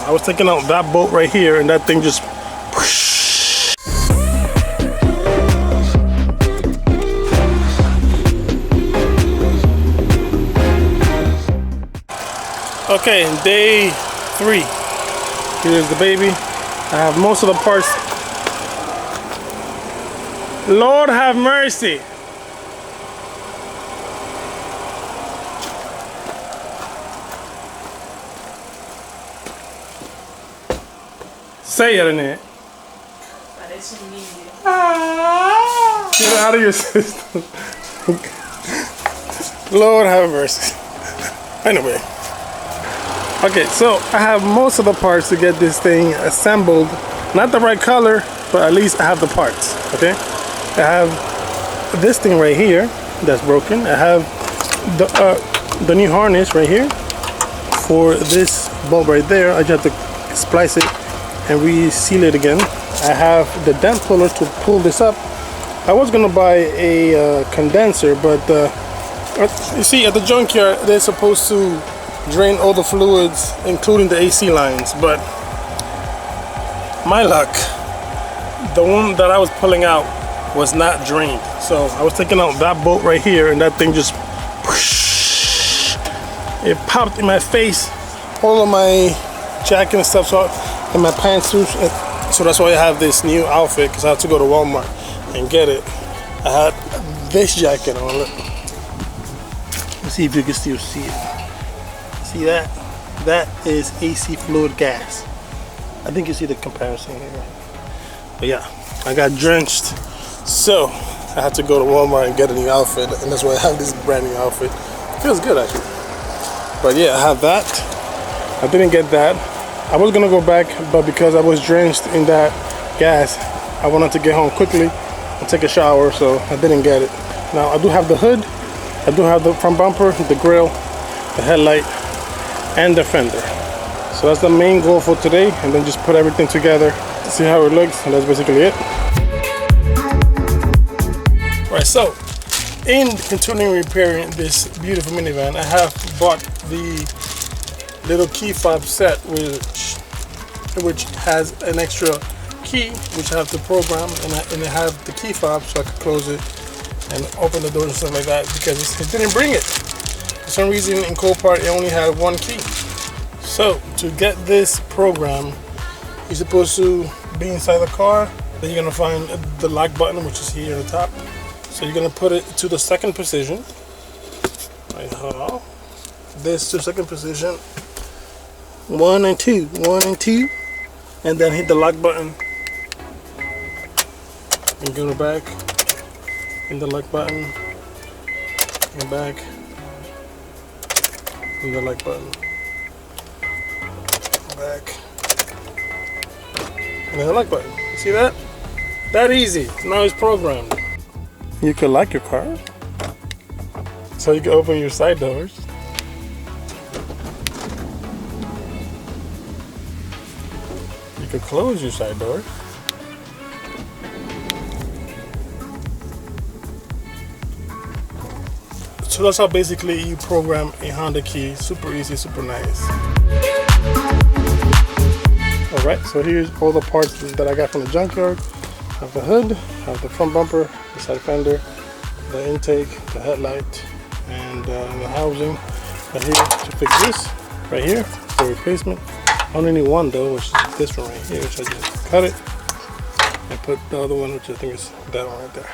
I was taking out that bolt right here and that thing just whoosh. Okay, day 3. Here's the baby. I have most of the parts. Lord have mercy. Say it in it. Get out of your system. Lord have mercy. Anyway. Okay, so I have most of the parts to get this thing assembled. Not the right color, but at least I have the parts. Okay? I have this thing right here that's broken. I have the new harness right here for this bolt right there. I just have to splice it and re-seal it again. I have the dent puller to pull this up. I was gonna buy a condenser, but you see at the junkyard they're supposed to drain all the fluids, including the AC lines, but my luck, the one that I was pulling out was not drained. So I was taking out that bolt right here and that thing just whoosh, it popped in my face, all of my jacket and stuff, so in my pantsuit. So that's why I have this new outfit, because I have to go to Walmart and get it. I had this jacket on. Look. Let's see if you can still see it. See that? That is AC fluid gas. I think you see the comparison here. But yeah, I got drenched. So I had to go to Walmart and get a new outfit, and that's why I have this brand new outfit. It feels good actually. But yeah, I have that. I didn't get that. I was gonna go back, but because I was drenched in that gas, I wanted to get home quickly and take a shower, so I didn't get it. Now I do have the hood, I do have the front bumper, the grill, the headlight, and the fender. So that's the main goal for today, and then just put everything together, see how it looks, and that's basically it. Right, so in continuing repairing this beautiful minivan, I have bought the little key fob set, which has an extra key which I have to program, and I have the key fob so I can close it and open the door and stuff like that, because it didn't bring it. For some reason in Copart it only had one key. So to get this program, you're supposed to be inside the car. Then you're gonna find the lock button, which is here at the top. So you're gonna put it to the second position. Right, hold on. This to second position. 1 and 2, 1 and 2, and then hit the lock button. And go back. In the lock button. And back. And the lock button. Back. And then the lock button. See that? That easy. Now it's programmed. You can lock your car, so you can open your side doors. You can close your side door. So that's how basically you program a Honda key. Super easy, super nice. Alright, so here's all the parts that I got from the junkyard. I have the hood, I have the front bumper, the side fender, the intake, the headlight, and the housing right here to fix this right here, the replacement. I only need one though, which is this one right here, which I just cut it and put the other one, which I think is that one right there.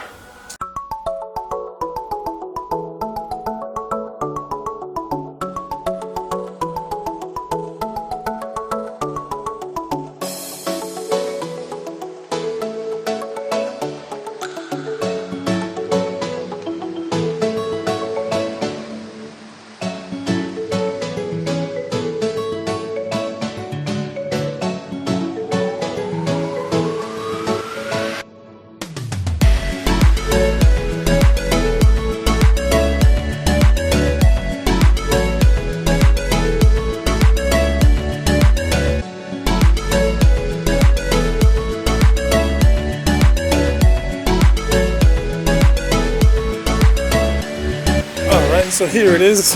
So here it is,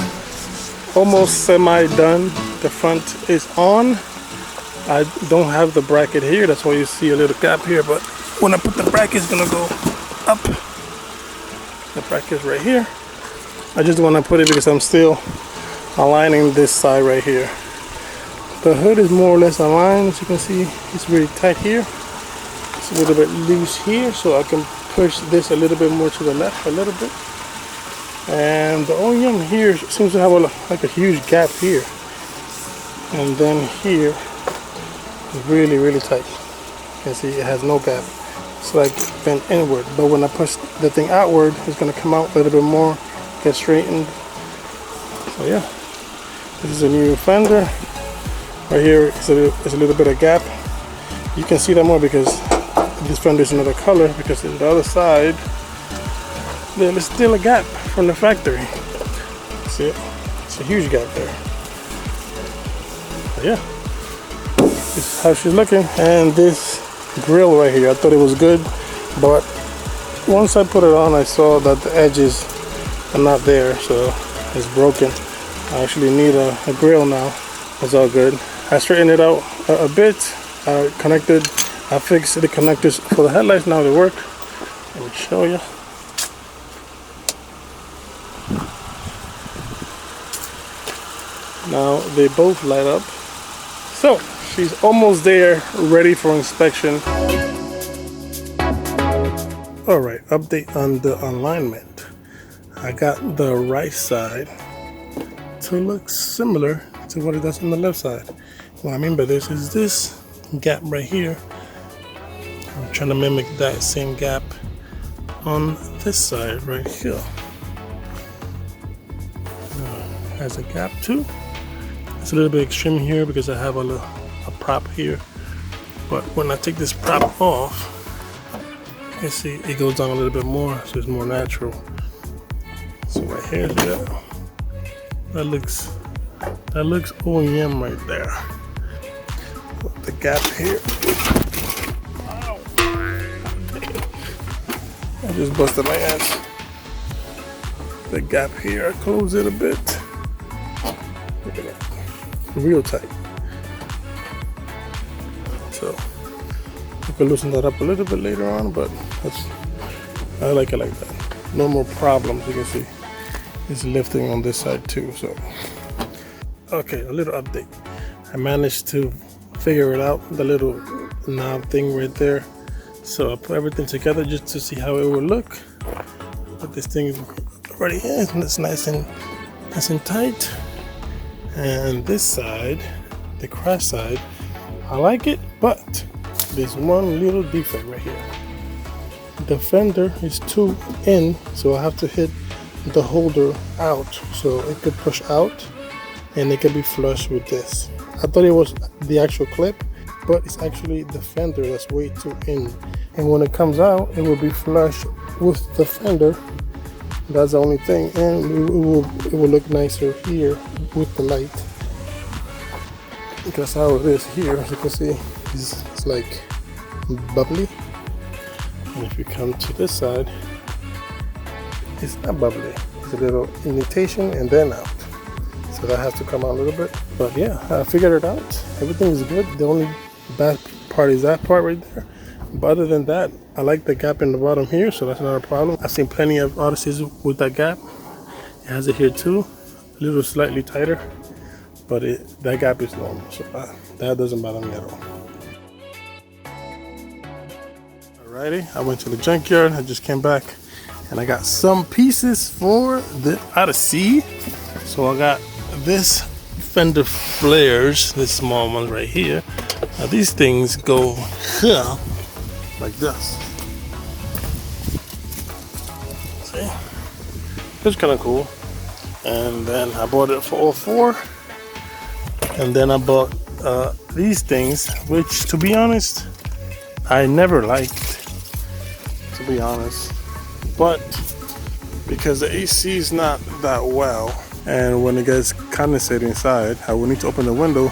almost semi done. The front is on, I don't have the bracket here, that's why you see a little gap here, but when I put the bracket, it's gonna go up. The bracket's right here. I just want to put it because I'm still aligning this side right here. The hood is more or less aligned, as you can see. It's really tight here. It's a little bit loose here, so I can push this a little bit more to the left a little bit. And the OEM here seems to have like a huge gap here. And then here is really, really tight. You can see it has no gap. It's like bent inward. But when I push the thing outward, it's going to come out a little bit more, get straightened. So yeah, this is a new fender. Right here is a little bit of gap. You can see that more because this fender is another color, because in the other side there is still a gap from the factory. See it? It's a huge gap there. But yeah, this is how she's looking. And this grill right here, I thought it was good, but once I put it on, I saw that the edges are not there, so it's broken. I actually need a grill now. It's all good. I straightened it out a bit. I fixed the connectors for the headlights. Now they work. Let me show you. Now they both light up. So she's almost there, ready for inspection. Alright, update on the alignment. I got the right side to look similar to what it does on the left side. What I mean by this is this gap right here. I'm trying to mimic that same gap on this side right here. Has a gap too. It's a little bit extreme here because I have a prop here. But when I take this prop off, you can see it goes down a little bit more, so it's more natural. So right here, yeah, that looks OEM right there. The gap here. Ow. I just busted my ass. The gap here, I close it a bit. Look at that. Real tight. So I can loosen that up a little bit later on, but I like it like that. No more problems. You can see it's lifting on this side too. So okay, a little update. I managed to figure it out, the little knob thing right there. So I put everything together just to see how it would look. But this thing is already in, and it's nice and tight. And this side, the crash side, I like it, but there's one little defect right here. The fender is too in, so I have to hit the holder out so it could push out and it can be flush with this. I thought it was the actual clip, but it's actually the fender that's way too in. And when it comes out, it will be flush with the fender. That's the only thing, and it will look nicer here with the light. Because how it is here, as you can see, it's like bubbly. And if you come to this side, it's not bubbly. It's a little indentation and then out. So that has to come out a little bit. But yeah, I figured it out. Everything is good. The only bad part is that part right there. But other than that, I like the gap in the bottom here, so that's not a problem. I've seen plenty of Odysseys with that gap. It has it here too, a little slightly tighter, but that gap is normal, so that doesn't bother me at all. Alrighty, I went to the junkyard. I just came back and I got some pieces for the Odyssey. So I got this Fender Flares, this small one right here. Now these things go here like this. See? It's kind of cool. And then I bought it for all four. And then I bought these things, which to be honest, I never liked, to be honest. But because the AC is not that well, and when it gets condensate inside, I will need to open the window.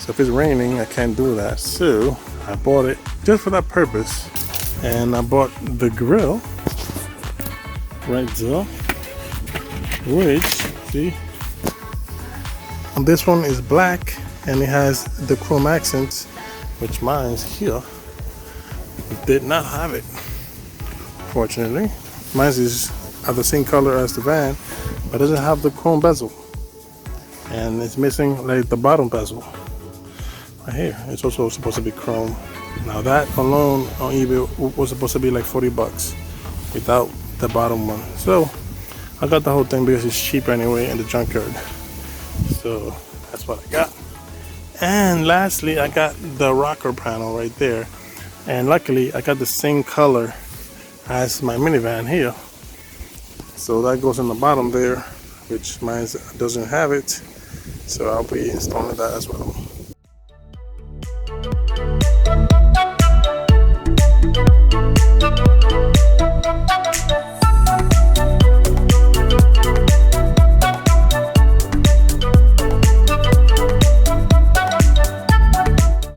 So if it's raining, I can't do that. So I bought it just for that purpose. And I bought the grill right there, which, see, and this one is black and it has the chrome accents, which mine's here did not have it, fortunately. Mine's is the same color as the van, but doesn't have the chrome bezel, and it's missing like the bottom bezel right here. It's also supposed to be chrome. Now that alone on eBay was supposed to be like 40 bucks without the bottom one. So I got the whole thing because it's cheap anyway in the junkyard. So that's what I got. And lastly, I got the rocker panel right there. And luckily I got the same color as my minivan here. So that goes in the bottom there, which mine doesn't have it. So I'll be installing that as well.